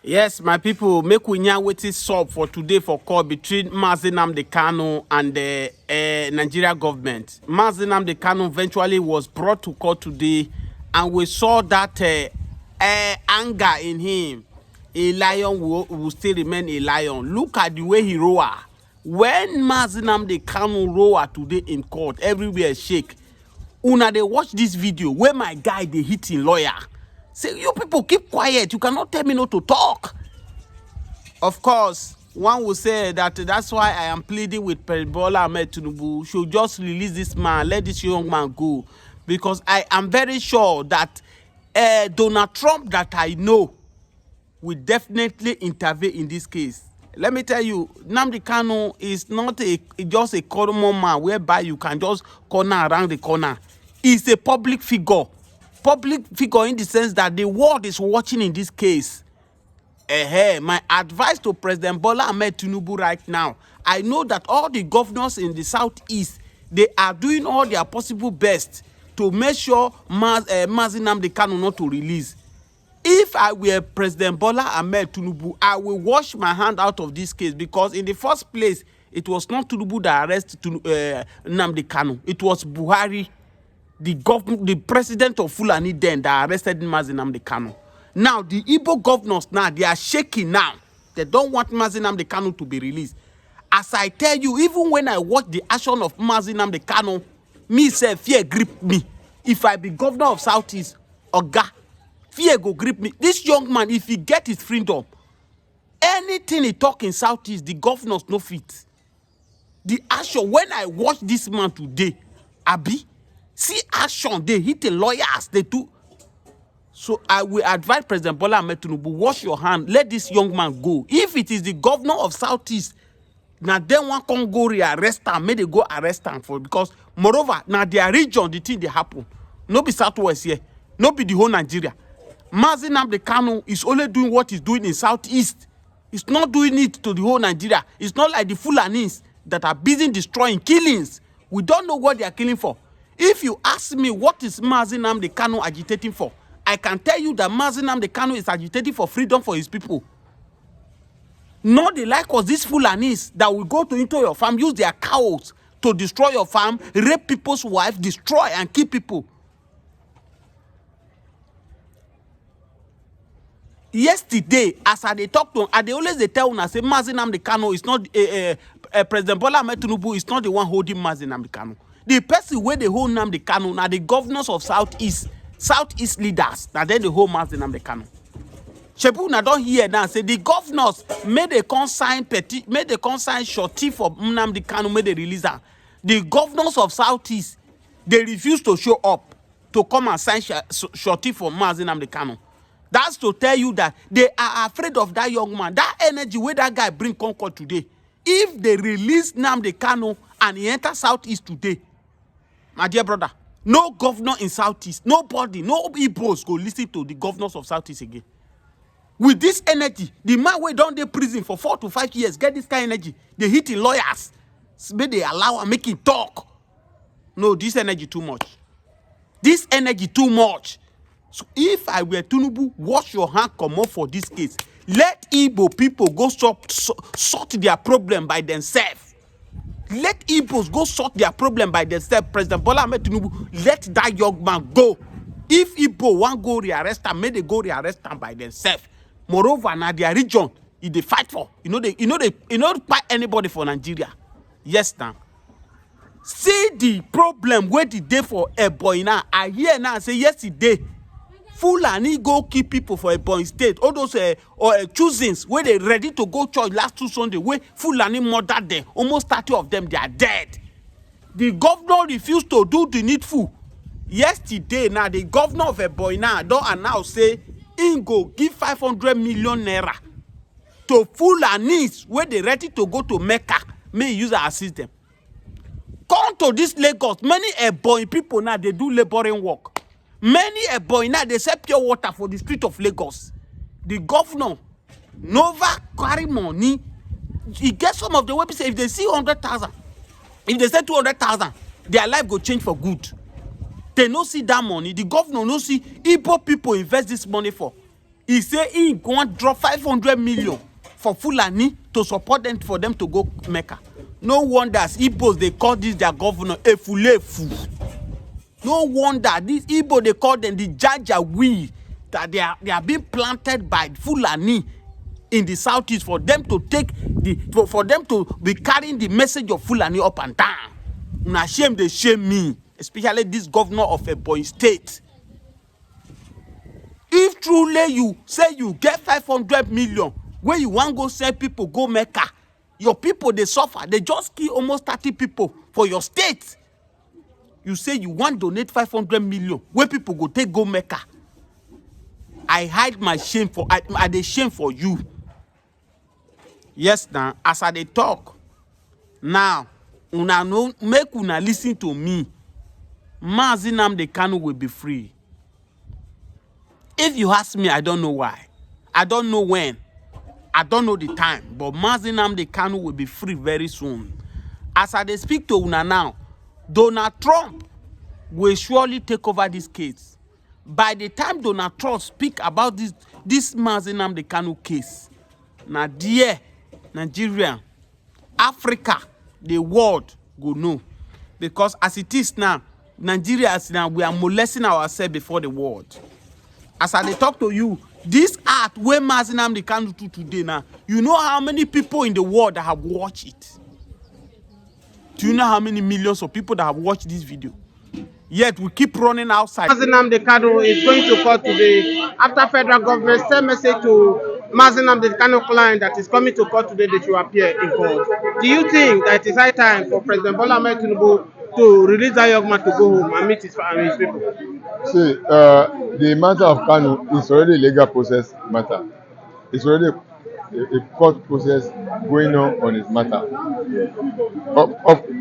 Yes, my people, make we now wait solve for today for call between Nnamdi Kanu and the Nigeria government. Nnamdi Kanu eventually was brought to court today, and we saw that anger in him. A lion will still remain a lion. Look at the way he roar. When Nnamdi Kanu roar today in court, everywhere shake. Una they watch this video where my guy they hitting lawyer. Say, you people keep quiet. You cannot tell me not to talk. Of course, one will say that that's why I am pleading with President Bola Ahmed Tinubu should just release this man, let this young man go. Because I am very sure that Donald Trump that I know will definitely intervene in this case. Let me tell you, Nnamdi Kanu is not just a common man whereby you can just corner around the corner. He's a public figure. Public figure in the sense that the world is watching in this case. My advice to President Bola Ahmed Tinubu right now, I know that all the governors in the southeast, they are doing all their possible best to make sure Nnamdi Kanu not to release. If I were President Bola Ahmed Tinubu, I will wash my hand out of this case, because in the first place, it was not Tinubu that arrested Nnamdi Kanu. It was Buhari, the president of Fulani then, that arrested Nnamdi Kanu. Now, the Igbo governors now, they are shaking now. They don't want Nnamdi Kanu to be released. As I tell you, even when I watch the action of Nnamdi Kanu, me say fear grip me. If I be governor of Southeast, Oga, fear go grip me. This young man, if he get his freedom, anything he talk in Southeast, the governors no fit. The action, when I watch this man today, Abi, see action, they hit the lawyers, they do. So I will advise President Bola Ahmed Tinubu, wash your hand, let this young man go. If it is the governor of Southeast, now then one can go rearrest him, may they go arrest him for, because moreover, now their region, the thing they happen. No be Southwest here, no be the whole Nigeria. Nnamdi Kanu is only doing what he's doing in Southeast. He's not doing it to the whole Nigeria. It's not like the Fulanis that are busy destroying, killings. We don't know what they are killing for. If you ask me what is Nnamdi Kanu agitating for, I can tell you that Nnamdi Kanu is agitating for freedom for his people. Not the like of these Fulanis that will go into your farm, use their cows to destroy your farm, rape people's wives, destroy and kill people. Yesterday, as I they talk to them, they always they tell us say Nnamdi Kanu is not President Bola Ahmed Tinubu is not the one holding Nnamdi Kanu. The person where they hold Nnamdi Kanu now the governors of Southeast leaders. Now then the whole Nnamdi Kanu. Shebu na don't hear now say the governors made a consign shorty for Nnamdi Kanu, made a release her. The governors of Southeast, they refuse to show up to come and sign shorty for Nnamdi Kanu. That's to tell you that they are afraid of that young man. That energy where that guy bring Concord today. If they release Nnamdi Kanu and he enter Southeast today, my dear brother, no governor in Southeast, nobody, no Igbos go listen to the governors of Southeast again. With this energy, the man who down there prison for 4 to 5 years, get this kind of energy. They hit the lawyers. May they allow and make him talk. No, this energy too much. This energy too much. So if I were Tinubu, wash your hand, come off for this case. Let Igbo people go sort their problem by themselves. Let Igbos go sort their problem by themselves. President Bola Ahmed Tinubu, let that young man go. If Igbo want go rearrest him, may they go rearrest him by themselves. Moreover, now their region, if they fight for, you know fight anybody for Nigeria. Yes, now. See the problem where the day for a boy now. I hear now say yesterday, Fulani go kill people for a boy state. All those choosings where they ready to go church last 2 Sunday, where Fulani murdered them. Almost 30 of them, they are dead. The governor refused to do the needful. Yesterday, now the governor of a boy now don't announce say he go give 500 million naira to Fulanis where they ready to go to Mecca. May use our system. Come to this Lagos. Many boy people now they do laboring work. Many boy now they sell pure water for the street of Lagos. The governor never carry money. He gets some of the websites. If they see 100,000, if they say 200,000, their life go change for good. They no see that money. The governor no see Igbo people invest this money for. He say he going to drop 500 million for Fulani to support them, for them to go Mecca. No wonder Igbos, they call this their governor Efulefu. No wonder these Igbo, they call them the Jajawi, that they are being planted by Fulani in the southeast for them to take for them to be carrying the message of Fulani up and down. Una shame, they shame me, especially this governor of Ebonyi State. If truly you say you get 500 million, where you want go sell people go Mecca, your people they suffer. They just kill almost 30 people for your state. You say you want donate 500 million, where people go take go Mecca. I hide my shame for I dey shame for you. Yes, now as I dey talk, now una no make una listen to me. Mazi Nnamdi Kanu will be free. If you ask me, I don't know why. I don't know when. I don't know the time. But Mazi Nnamdi Kanu will be free very soon. As I dey speak to una now, Donald Trump will surely take over this case. By the time Donald Trump speak about this Mazi Nnamdi Kanu case, now dear Nigeria, Africa, the world go know. Because as it is now, Nigeria is now, we are molesting ourselves before the world. As I talk to you, this art where Mazi Nnamdi Kanu do today now, you know how many people in the world that have watched it? Do you know how many millions of people that have watched this video? Yet we keep running outside. Mazi Nnamdi Kanu is going to court today after federal government sent message to Mazi Nnamdi Kanu client that is coming to court today that you appear in court. Do you think that it is high time for President Bola Ahmed Tinubu to release that young man to go home and meet his people? See, the matter of Kanu is already a legal process matter. It's already a court process going on his matter.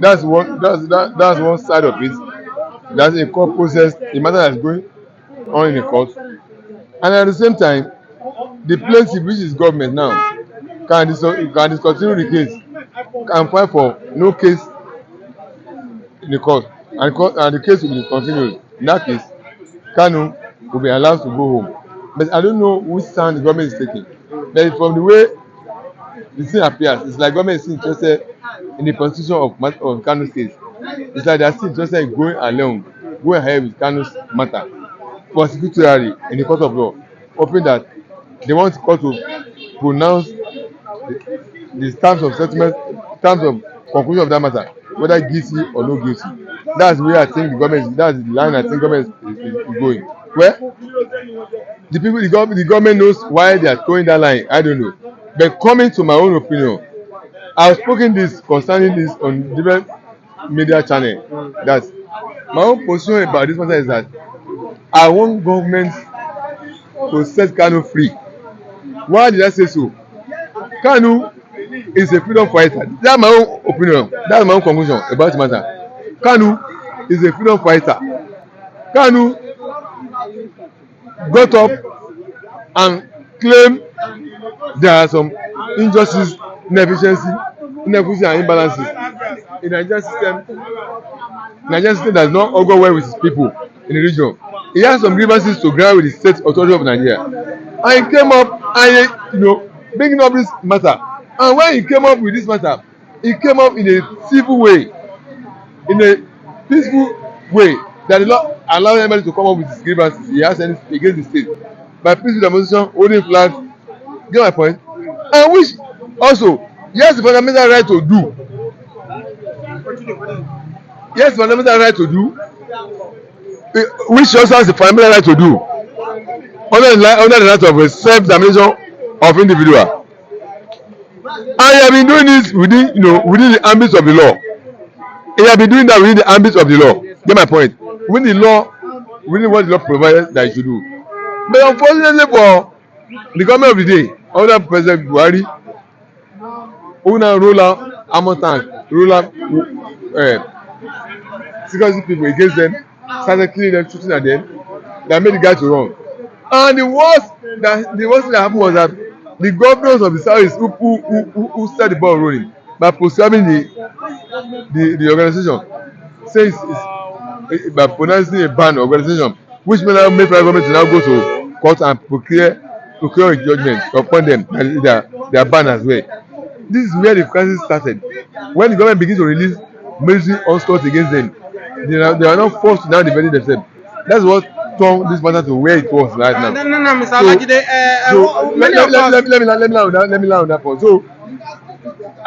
That's one side of it. That's a court process, the matter that's going on in the court. And at the same time, the plaintiff, which is government now, can discontinue the case, can file for no case in the court, and the case will be continued. In that case, Kanu will be allowed to go home. But I don't know which stand the government is taking. But from the way the thing appears, it's like government is still interested in the constitution of Kanu's case. It's like they are still interested in going ahead with Kanu's matter prosecutorially in the court of law, hoping that they want the court to pronounce the terms of settlement, terms of conclusion of that matter, whether guilty or no guilty. That's where I think the government, that's the line I think government is going. Well, the government knows why they are towing that line. I don't know. But coming to my own opinion, I've spoken this concerning this on different media channels. That my own position about this matter is that I want government to set Kanu free. Why did I say so? Kanu is a freedom fighter. That's my own opinion. That's my own conclusion about the matter. Kanu is a freedom fighter. Kanu got up and claimed there are some injustice, inefficiency and imbalances in the Nigerian system. Nigerian system does not go well with its people in the region. He has some grievances to grant with the state authority of Nigeria. And he came up and bringing up this matter. And when he came up with this matter, he came up in a civil way, in a peaceful way that did not allow anybody to come up with his grievances he has against the state. By peaceful demonstration, holding flags, get my point? And which also, he has the fundamental right to do. He has the fundamental right to do, which also has the fundamental right to do, under the right of a self-determination of individual. And he has been doing this within the ambit of the law. He has been doing that within the ambit of the law. Get my point? Within the law, within what the law provided that he should do. But unfortunately for the government of the day, under President Buhari, who now roll out armor tank, roll out security people against them, started killing them, shooting at them, that made the guy to run. And the worst thing that happened was that the governors of the south who started the ball rolling by proscribing the organization, says by pronouncing a ban organization, which may now make federal government to now go to court and procure procure a judgment upon them that they are banned as well. This is where the crisis started. When the government begins to release military onslaught against them, they are not forced to now defend themselves. That's what turned this matter to where it was right now. No, Mr. So, Olajide, many of us. let me land on that point. So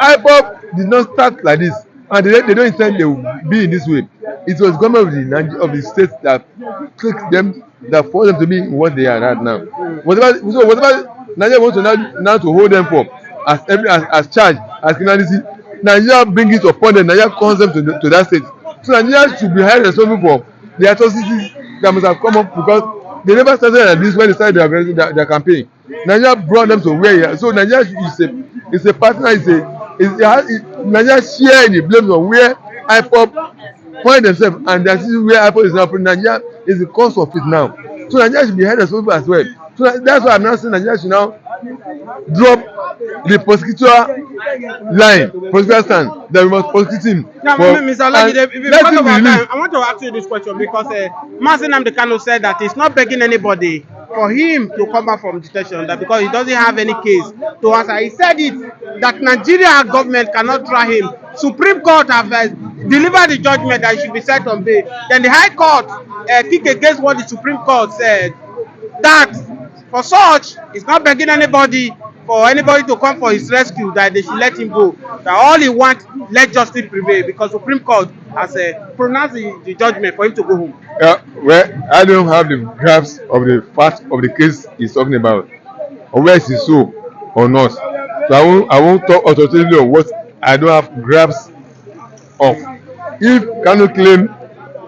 IPOB did not start like this, and they don't intend they will be in this way. It was government of the state that clicked them, that forced them to be in what they are right now. Whatever Nigeria wants to now to hold them for as charge, as criminality, Nigeria bring it upon them. Nigeria calls them to that state. So Nigeria should be held responsible for the atrocities that must have come up, because they never started like this when they started their campaign. Nigeria brought them to where they are. So Nigeria is a partner. Nigeria share in the blame of where IPOB find themselves, and that is where IPOB is now. Nigeria is the cause of it now. So Nigeria should be held responsible as well. So that's why I'm now saying Nigeria should now drop the prosecutor stand that we must prosecute him. Now, Mr. Olajide, because of our time, I want to ask you this question, because Nnamdi Kanu said that he's not begging anybody for him to come back from detention, that because he doesn't have any case to answer. He said it that Nigeria government cannot try him. Supreme Court have delivered the judgment that he should be set on bail. Then the High Court kicked against what the Supreme Court said. That for such, he's not begging anybody for anybody to come for his rescue, that they should let him go. That all he wants, let justice prevail, because Supreme Court has pronounced the judgment for him to go home. Well, I don't have the graphs of the fact of the case he's talking about, or where is it so or not. So I won't talk authoritatively on what I don't have graphs of. If Kanu claim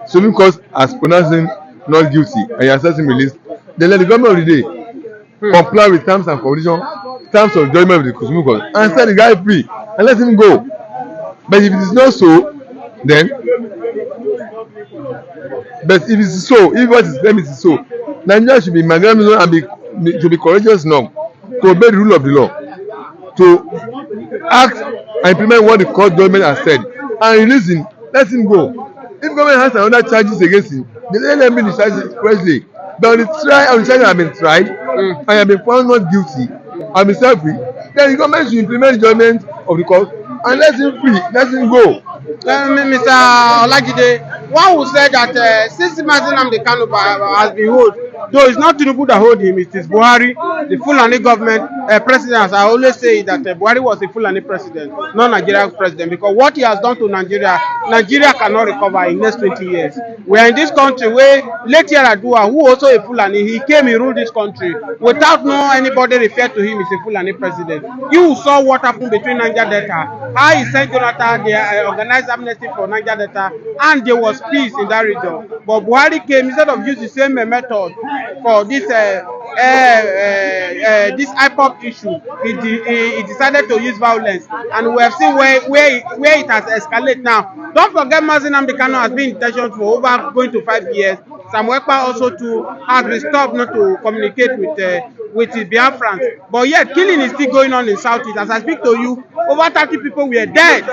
Supreme Court has pronounced him not guilty and he has set him released, then let the government of the day comply with terms and conditions, terms of judgment of the Supreme Court, and set the guy free and let him go. But if it is not so, then if what is claimed is so, Nigeria should be magnanimous and should be courageous enough to obey the rule of the law, to act and implement what the court judgment has said, and release him, let him go. If government has another charges against him, then let him be the charges expressly. But on the charges have been tried and have been found not guilty and been set free, then the government should implement the judgment of the court and let him free, let him go. Mr. Olajide, one will say that since Nnamdi Kanu has been held, though it's not Tinubu that hold him, it is Buhari, the Fulani government president. As I always say that Buhari was a Fulani president, not Nigeria president, because what he has done to Nigeria, Nigeria cannot recover in the next 20 years. We are in this country where late Yaradua, who also a Fulani, he came, he ruled this country without anybody refer to him as a Fulani president. You saw what happened between Niger Delta, how he sent Jonathan, they organized amnesty for Niger Delta, and there was peace in that region. But Buhari came, instead of using the same method for this IPOB issue, he decided to use violence, and we have seen where it has escalated now. Don't forget, Nnamdi Kanu has been in detention for over going to 5 years. Sam Ekpa also too has been stopped not to communicate with his Biafrans, but yet killing is still going on in Southeast. As I speak to you, over 30 people were dead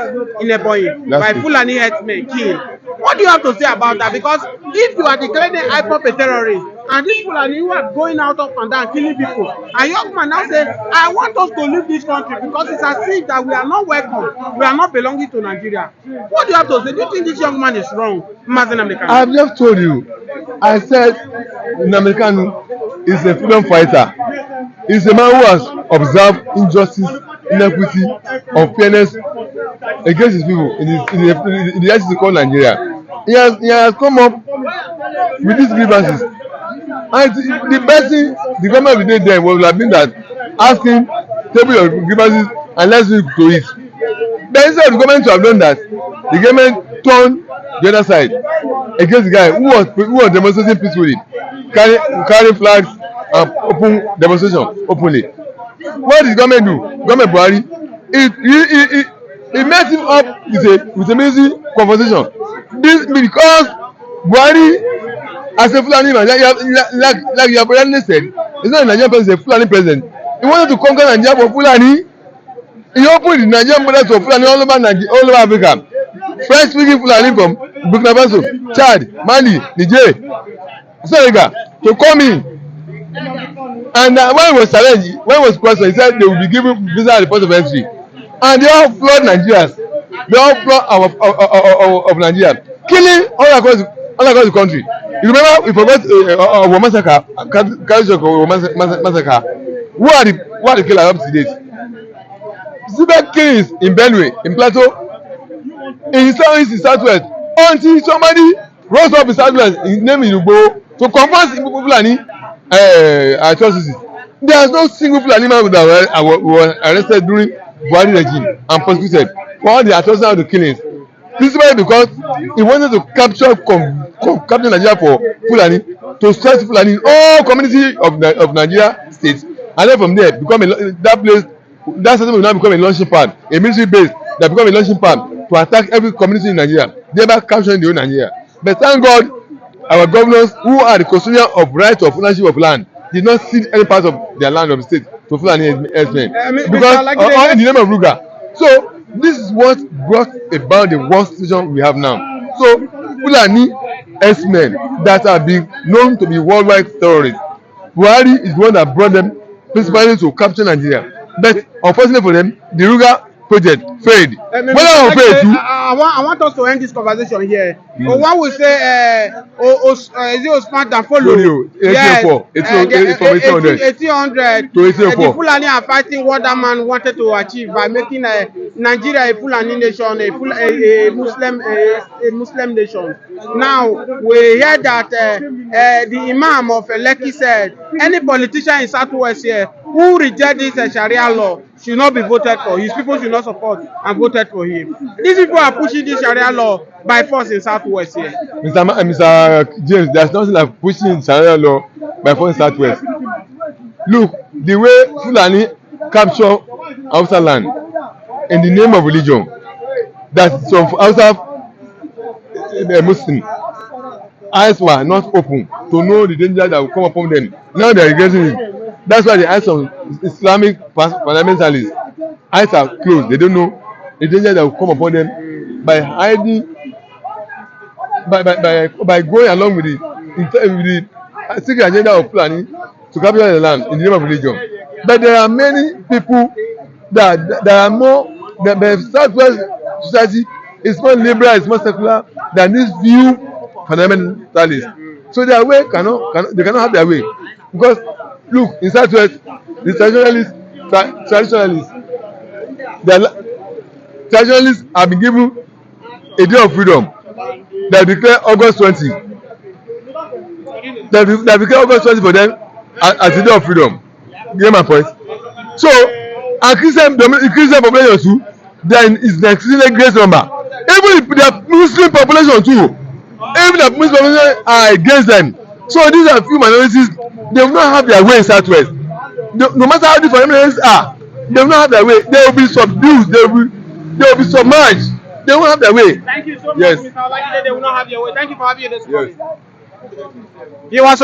in Ebonyi by Fulani herdsmen killed. What do you have to say about that? Because if you are declaring IPOB a terrorist, and these Fulani who are going out up and down killing people, a young man now says, I want us to leave this country because it's as if that we are not welcome, we are not belonging to Nigeria. What do you have to say? Do you think this young man is wrong, Nnamdi Kanu? I've just told you. I said Nnamdi Kanu is a freedom fighter. He's a man who has observed injustice, inequity, unfairness against his people in the ICC called Nigeria. He has come up with these grievances. And the best thing the government of the day then was have been that asking table your grievances and let's do to it. But instead of the government to have done that, the government turned the other side against the guy who was demonstrating peacefully, carrying flags and open demonstration openly. What did the government do? Government Buhari, it met him up with a amazing conversation. This because Buhari, as a Fulani man, like you have already said, it's not a Nigerian president, it's a Fulani president. He wanted to conquer Nigeria for Fulani. He opened the Nigerian border to Fulani all over Africa. French speaking Fulani from Burkina Faso, Chad, Mali, Niger, Senegal to come in And when he was challenged, when he was questioned, he said they will be given visa at the port of entry. And they all flood Nigerians. They all flood of Nigeria, killing all across the country. You remember we forgot our massacre, massacre. Who are the killers up to date? Zibet killings in Benue, in Plateau, in Southeast, in Southwest, until somebody rose up in Southwest, his name is Ugbo, to confront Fulani atrocities. There is no single Fulani man that was arrested during Buhari regime and prosecuted for all the atrocities and the killings. This is why because he wanted to capture Nigeria for Fulani, to stress Fulani in all community of Nigeria states, and then from there become that place, that system will now become a launching pad, a military base that become a launching pad to attack every community in Nigeria, thereby capturing the whole Nigeria. But thank God, our governors who are the custodian of right of ownership of land did not cede any part of their land of the state to Fulani herdsmen because all in the name of Ruga. So this is what brought about the worst situation we have now. So Fulani herdsmen that have been known to be worldwide terrorists, Buhari is the one that brought them principally to capture Nigeria. But unfortunately for them, the Ruga project failed. I want us to end this conversation here. One will say, is it Osman that follow? Yes, 1800 to 1804. The Fulani are fighting what that man wanted to achieve by making Nigeria a Fulani nation, a Muslim nation. Now we hear that the Imam of Lekki said any politician in Southwest here who reject this Sharia law should not be voted for. His people should not support and voted for him. These people are pushing this Sharia law by force in Southwest here. Mr. James, there's nothing like pushing Sharia law by force in Southwest. Look, the way Fulani capture Hausa land in the name of religion, that some Hausa Muslim eyes were not open to know the danger that will come upon them. Now they are regretting it. That's why the eyes of Islamic fundamentalists eyes are closed. They don't know the danger that will come upon them by hiding, by going along with the secret agenda of Fulani to capture the land in the name of religion. But there are many people that are more, the Southwest society is more liberal, is more secular than this view fundamentalists. So their way they cannot have their way. Because look, in Southwest, the traditionalists have been given a day of freedom that declare August 20. That declare August 20 for them as a day of freedom. Get my point? So, and Christian population too, then is the extremely great number. Even the Muslim population too, even the Muslim population are against them. So these are few minorities. They will not have their way in Southwest. No matter how different minorities are, they will not have their way. They will be subdued. They will be submerged. They won't have their way. Thank you so much, Mr. Olakide. They will not have their way. Thank you for having this morning. Yes.